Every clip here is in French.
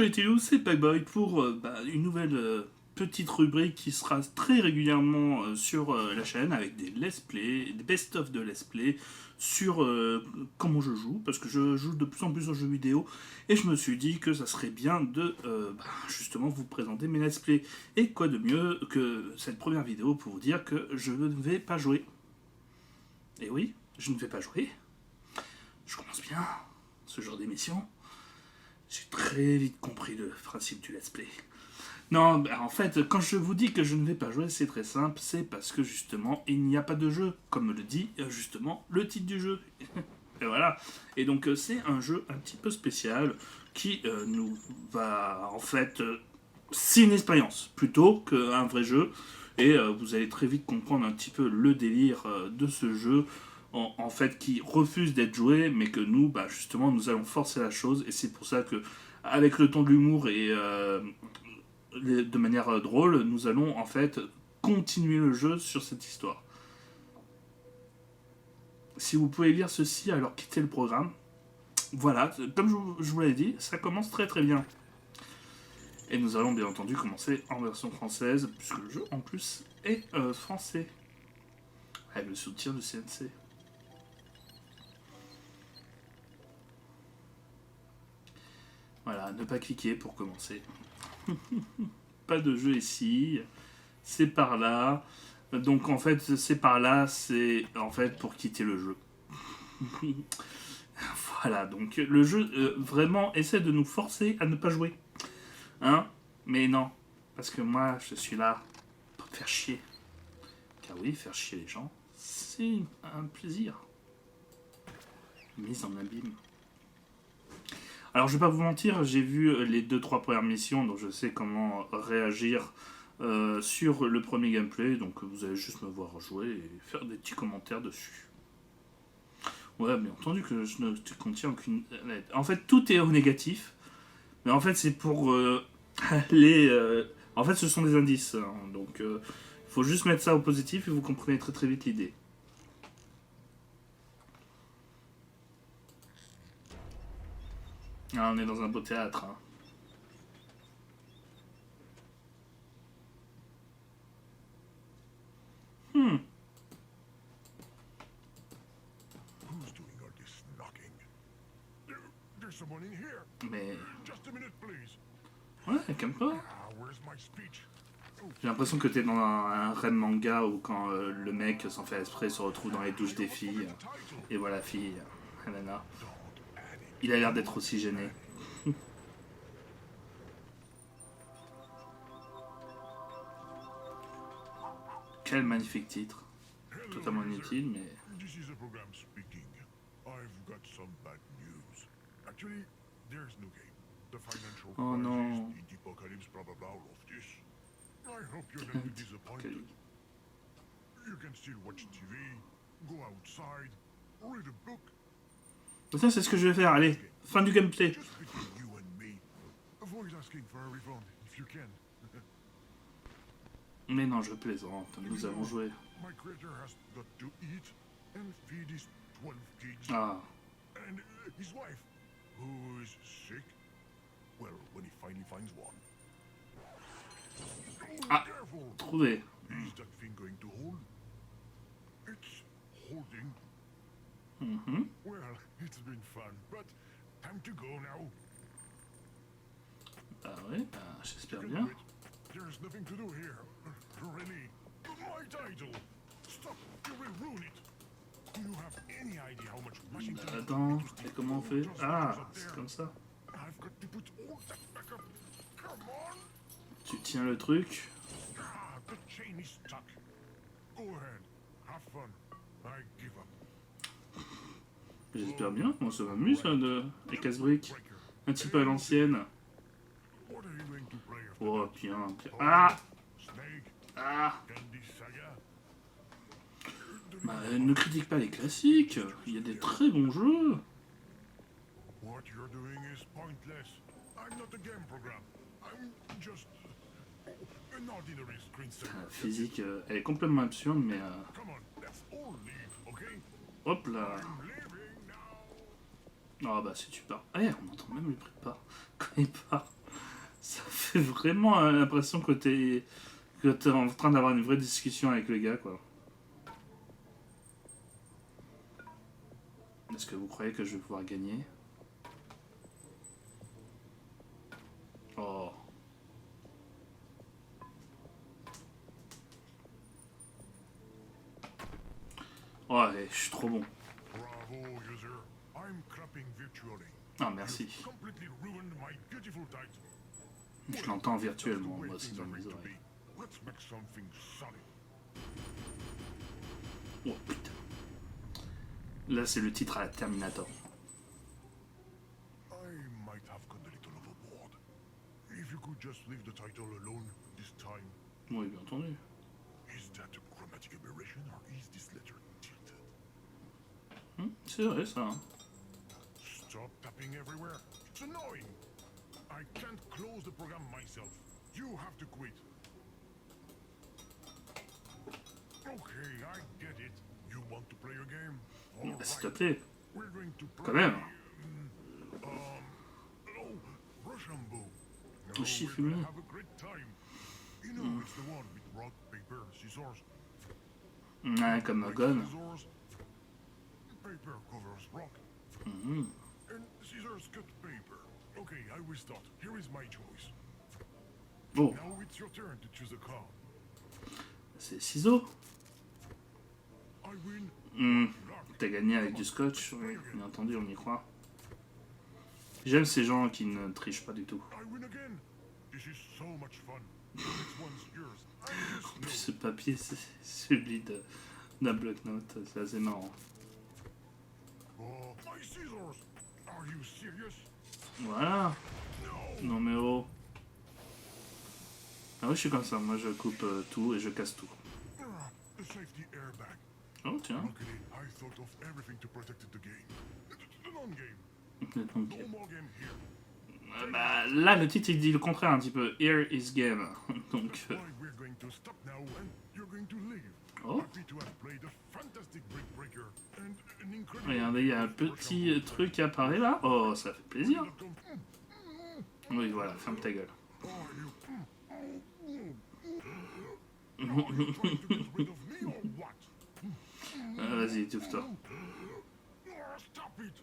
Bonjour les télos, c'est Packboy pour une nouvelle petite rubrique qui sera très régulièrement sur la chaîne avec des let's play, des best-of de let's play sur comment je joue, parce que je joue de plus en plus aux jeux vidéo et je me suis dit que ça serait bien de justement vous présenter mes let's play. Et quoi de mieux que cette première vidéo pour vous dire que je ne vais pas jouer. Et oui, je ne vais pas jouer. Je commence bien ce genre d'émission. J'ai très vite compris le principe du let's play. Non, en fait, quand je vous dis que je ne vais pas jouer, c'est très simple, c'est parce que justement, il n'y a pas de jeu, comme le dit justement le titre du jeu. Et voilà. Et donc, c'est un jeu un petit peu spécial qui nous va, en fait, c'est une expérience plutôt qu'un vrai jeu. Et vous allez très vite comprendre un petit peu le délire de ce jeu en fait qui refuse d'être joué, mais que nous, justement, nous allons forcer la chose. Et c'est pour ça que, avec le ton de l'humour et de manière drôle, nous allons en fait continuer le jeu sur cette histoire. Si vous pouvez lire ceci, alors quittez le programme. Voilà, comme je vous l'ai dit, ça commence très très bien. Et nous allons bien entendu commencer en version française, puisque le jeu en plus est français. Avec le soutien du CNC. Voilà, ne pas cliquer pour commencer. Pas de jeu ici. C'est par là. Donc en fait, c'est par là, c'est en fait pour quitter le jeu. Voilà, donc le jeu vraiment essaie de nous forcer à ne pas jouer. Hein? Mais non, parce que moi, je suis là pour te faire chier. Car oui, faire chier les gens, c'est un plaisir. Mise en abîme. Alors je vais pas vous mentir, j'ai vu les 2-3 premières missions, donc je sais comment réagir sur le premier gameplay, donc vous allez juste me voir jouer et faire des petits commentaires dessus. Ouais, bien entendu que je ne te contiens aucune lettre. En fait, tout est au négatif, mais en fait c'est pour les... En fait ce sont des indices, hein, donc il faut juste mettre ça au positif et vous comprenez très très vite l'idée. Ah, on est dans un beau théâtre, hein. Hmm. Who's doing all this knocking? There's someone in here. Mais... Just a minute, please. Ouais, calme-toi. Ah, where's my speech? J'ai l'impression que t'es dans un ren manga où quand le mec sans faire esprit se retrouve dans les douches des filles. Et voilà, fille, Helena. Il a l'air d'être aussi gêné. Quel magnifique titre. Totalement inutile, mais... This is a program speaking. I've got some bad news. Actually, there's no game. The financial Oh crisis, non. the apocalypse, blah blah blah, all of this. I hope you're not too disappointed. You can still watch TV, go outside, read a book. Ça, c'est ce que je vais faire. Allez, fin du gameplay. Just between you and me. Avoid asking for a refund if you can. Mais non, je plaisante. Nous avons joué. My creator has got to eat and feed his 12 kids. Ah. And his wife, who is sick. Well, when he finally finds one. Oh, Ah. careful! Trouvé. Is that thing going to hold? It's holding. Mhm. Well, it's been fun, but time to go now. Bah ouais, j'espère You can bien. do it. There's nothing to do here. Really. My title. Stop, you will ruin it. Do you have any idea how much Washington Attends, has to et comment on steal fait? those Ah, pictures up c'est there? comme ça. I've got to put all that back up. Come on! Tu tiens le truc. Ah, the chain is stuck. Go ahead. Have fun. I give up. J'espère bien. Moi, ça m'amuse, les casse-briques. Un petit peu à l'ancienne. What are you going to play after Oh, that? bien, bien. Ah! Snake? Ah! Candy Saga? Bah, ne critique pas les classiques. Il y a des très bons jeux. What you're doing is pointless. I'm not a game program. I'm just an ordinary screensaver. La physique, elle est complètement absurde, mais... Come on, let's all leave, okay? hop là! I'm leaving now. Ah bah si tu pars. Eh, on entend même le prix de part. Quand il part. fait vraiment l'impression que t'es en train d'avoir une vraie discussion avec le gars, quoi. Est-ce que vous croyez que je vais pouvoir gagner? Oh. Oh, allez, je suis trop bon. Bravo, user. I'm clapping virtually. Ah, merci. You've completely ruined my beautiful title. Je l'entends virtuellement, Just the way moi aussi, things dans are mes meant to oreilles. be. Let's make something solid. Oh, putain. Là, c'est le titre à la Terminator. I might have gone a little overboard. If you could just leave the title alone this time. Oui, bien entendu. Is that a chromatic aberration or is this letter tilted? C'est vrai, ça. Hein. Stop tapping everywhere. It's annoying. I can't close the program myself. You have to quit. Okay, I get it. You want to play a game? All S'il te right. plaît. We're going to play. Quand même. Oh, Rochambeau. Oh, We're Shifumi. gonna have a great time. You know, it's the one with rock, paper, scissors. Ouais, comme Break Gon. scissors. Paper covers rock. Mhm. And scissors cut paper. Okay, I will start. Here is my choice. Oh, Now it's your turn to choose a card. c'est ciseaux. I win. Hmm. T'as gagné avec du scotch, oui, bien entendu, on y croit. J'aime ces gens qui ne trichent pas du tout. I win again. This is so much fun. The next one's yours. I just know. Ce papier, c'est celui d'un bloc-notes, c'est assez marrant. Oh, my scissors. Are you serious? Voilà, No. numéro. Ah oui, je suis comme ça, moi je coupe tout et je casse tout. The safety airbag. Oh, tiens. Luckily, I thought of everything to protect the game. The non-game. Donc, No more game here. bah, là, le titre il dit le contraire un petit peu. Here is game. Donc, Why we're going to stop now and you're going to leave. oh, Happy to have played a fantastic Brick Breaker and an incredible. regardez, il y a un petit truc qui apparaît là. Oh, ça fait plaisir. Oui, voilà, ferme ta gueule. Oh, you. Now, are you trying to get rid of me or what? Vas-y, étouffe-toi. Stop it!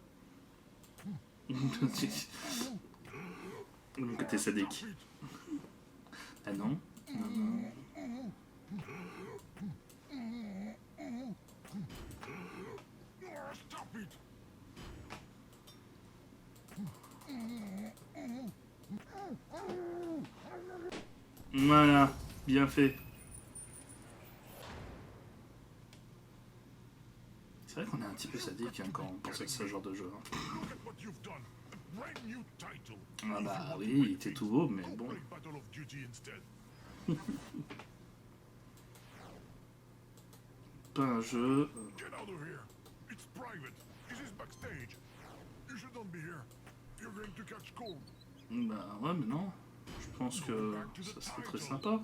Donc, t'es sadique. Stop it! Ah non? Non, non. Stop it! Voilà, bien fait. C'est vrai qu'on est un petit peu sadique hein, quand on pense à ce genre de jeu. Hein. Look at what you've done. A brand new title. Ah bah oui, il était tout beau, mais Go bon. play Battle of Duty instead. Pas un jeu. Get out of here. It's private. This is backstage. You should not be here. You're going to catch cold. Bah ouais, mais non. Je pense que ça serait très sympa.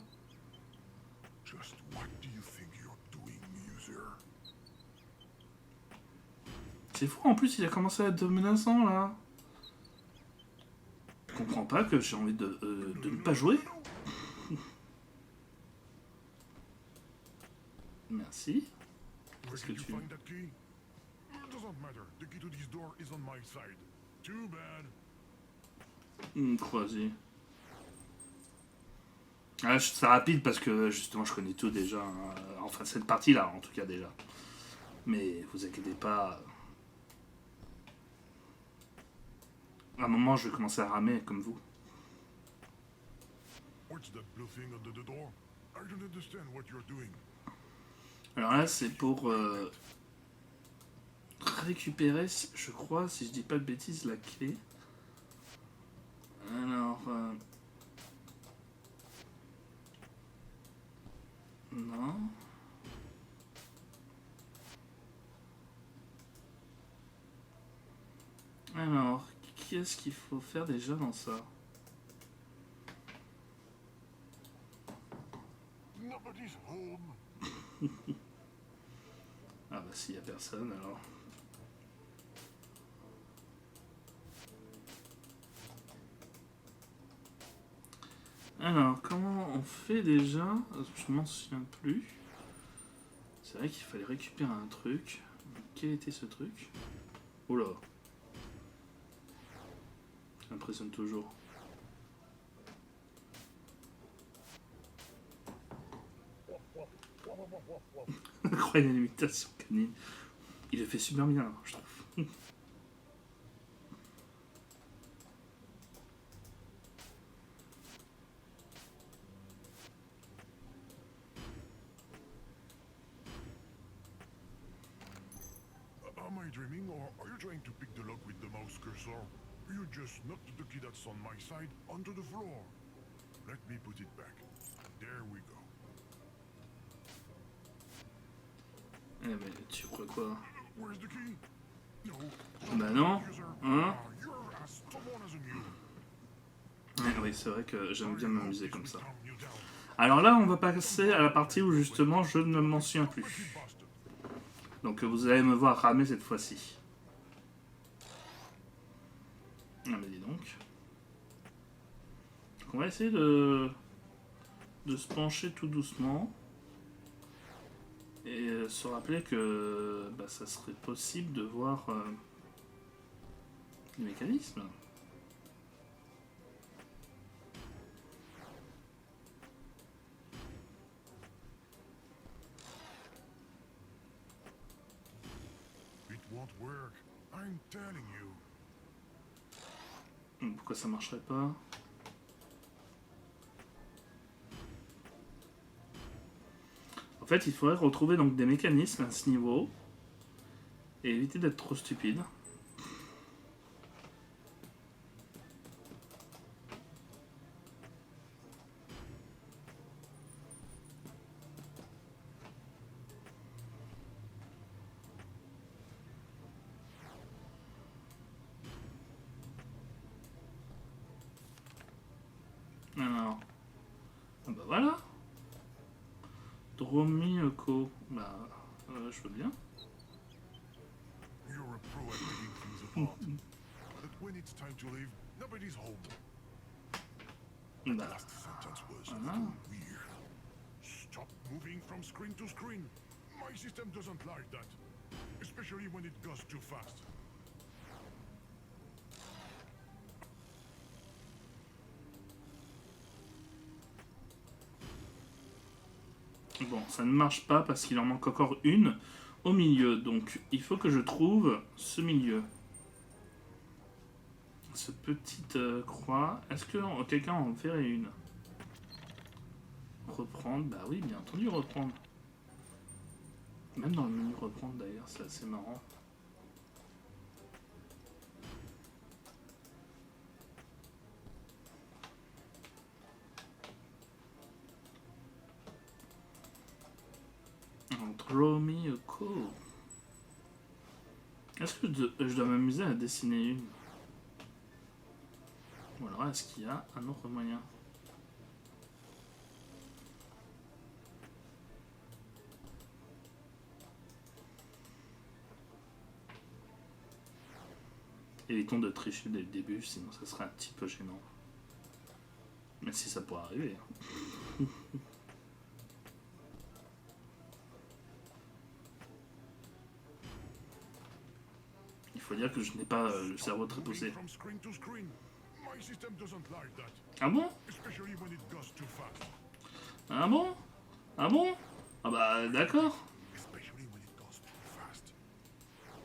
Just what do you think you're doing, user? C'est fou, en plus il a commencé à être menaçant là. Je comprends pas que j'ai envie de ne pas jouer. Merci. Where Qu'est-ce que did you tu... find that key? It doesn't matter. The key to this door is on my side. Too bad. Croisé. Ah, c'est rapide parce que justement je connais tout déjà. Hein. Enfin cette partie là en tout cas déjà. Mais vous inquiétez pas. À un moment je vais commencer à ramer comme vous. What's that blue thing under the door? I don't understand what you're doing. Alors là c'est pour récupérer, je crois, si je dis pas de bêtises, la clé. Alors... non. Alors, qu'est-ce qu'il faut faire déjà dans ça? Nobody's home. Ah bah s'il y a personne alors... Alors, comment on fait déjà? Je m'en souviens plus. C'est vrai qu'il fallait récupérer un truc. Quel était ce truc? Oula. Ça m'impressionne toujours. Incroyable imitation canine. Il le fait super bien, je trouve. Am I dreaming, or are you trying to pick the lock with the mouse cursor? You just knocked the key that's on my side onto the floor. Let me put it back. There we go. Eh mais tu crois quoi? Where's the key? No. Bah non, User. hein? You're as stubborn as a mule. Oui, c'est vrai que j'aime bien I hope m'amuser this comme will ça. calm you down. Alors là, on va passer à la partie où justement je ne m'en souviens plus. Wicked bastard. Donc vous allez me voir ramer cette fois-ci. Ah mais dis donc. Donc, on va essayer de se pencher tout doucement. Et se rappeler que bah, ça serait possible de voir les mécanismes. It won't work. I'm telling you. Pourquoi ça marcherait pas? En fait, il faudrait retrouver donc des mécanismes à ce niveau et éviter d'être trop stupide. Alors, ah bah voilà. Dromioko, bah je veux bien. You're a pro at picking things apart. But when it's time to leave, nobody's home. The Bah, last sentence was voilà. weird. Stop moving from screen to screen. My system doesn't like that. Especially when it goes too fast. Bon, ça ne marche pas parce qu'il en manque encore une au milieu. Donc, il faut que je trouve ce milieu. Ce petite croix. Est-ce que quelqu'un en verrait une? Reprendre? Bah oui, bien entendu, reprendre. Même dans le menu reprendre d'ailleurs, c'est assez marrant. Draw me a code. Est-ce que je dois m'amuser à dessiner une? Ou alors est-ce qu'il y a un autre moyen? Évitons de tricher dès le début, sinon ça serait un petit peu gênant. Mais si ça pourrait arriver. Il faut dire que je n'ai pas le cerveau très poussé. From screen to screen. My system doesn't like that. Ah bon? Especially when it goes too fast. Ah bon? Ah bon? Ah bah d'accord. Especially when it goes too fast.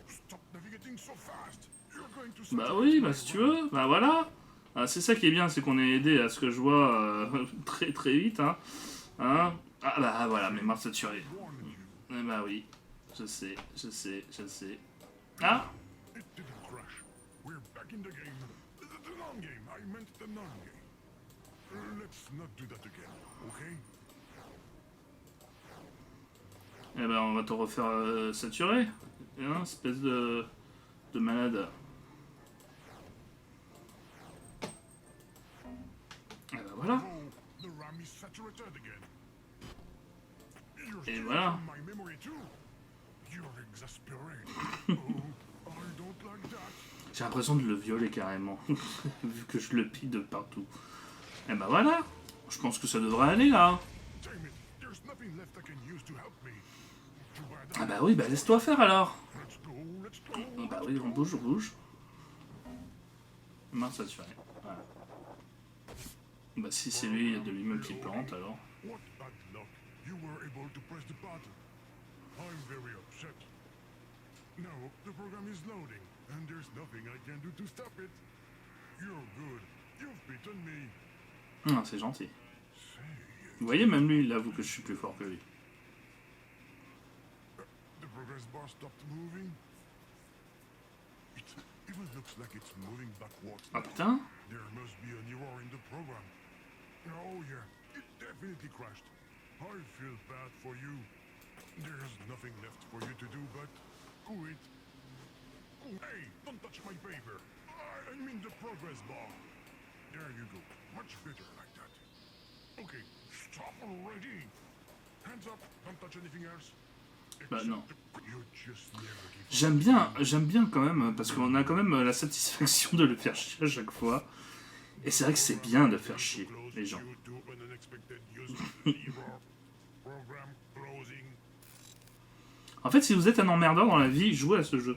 Stop navigating so fast. You're going to Bah oui, bah si tu veux, bah voilà. Ah, c'est ça qui est bien, c'est qu'on est aidé à ce que je vois très très vite. Hein. Hein? Ah bah voilà, mémoire saturée. Eh bah oui, je sais, je sais, je sais. Ah! It didn't crash. We're back in the game. The non-game. I meant the non-game. Let's not do that again, okay? Eh ben on va te refaire saturer. Hein, espèce de malade. Eh ben voilà. Oh, the RAM is saturated again. You're Et stealing voilà. from my memory too. You're exasperating. Oh, I don't like that. J'ai l'impression de le violer carrément. Vu que je le pique de partout. Eh ben voilà. Je pense que ça devrait aller là. Damn it, there's nothing left I can use to help me. Too bad. Ah bah oui, bah laisse-toi faire alors. Let's go, let's go. Bon, bah oui, on bouge, on bouge. Mince, ça suffit. Voilà. Bah si c'est lui de lui-même qui plante alors. What bad luck. You were able to press the button. I'm very upset. Now, the program is loading, and there's nothing I can do to stop it. You're good. You've beaten me. Ah, c'est gentil. Vous voyez, même lui, il avoue que je suis plus fort que lui. The progress bar stopped moving. It even looks like it's moving backwards. Ah putain. There must be an error in the program. Oh yeah, it definitely crashed. I feel bad for you. There's nothing left for you to do but quit. Hey, don't touch my paper. I mean the progress bar. There you go. Much better like that. Okay, stop already. Hands up, don't touch anything else. Bah non. You just never give J'aime bien quand même, parce qu'on a quand même la satisfaction de le faire chier à chaque fois. Et c'est vrai que c'est bien de faire chier les gens. En fait, si vous êtes un emmerdeur dans la vie, jouez à ce jeu.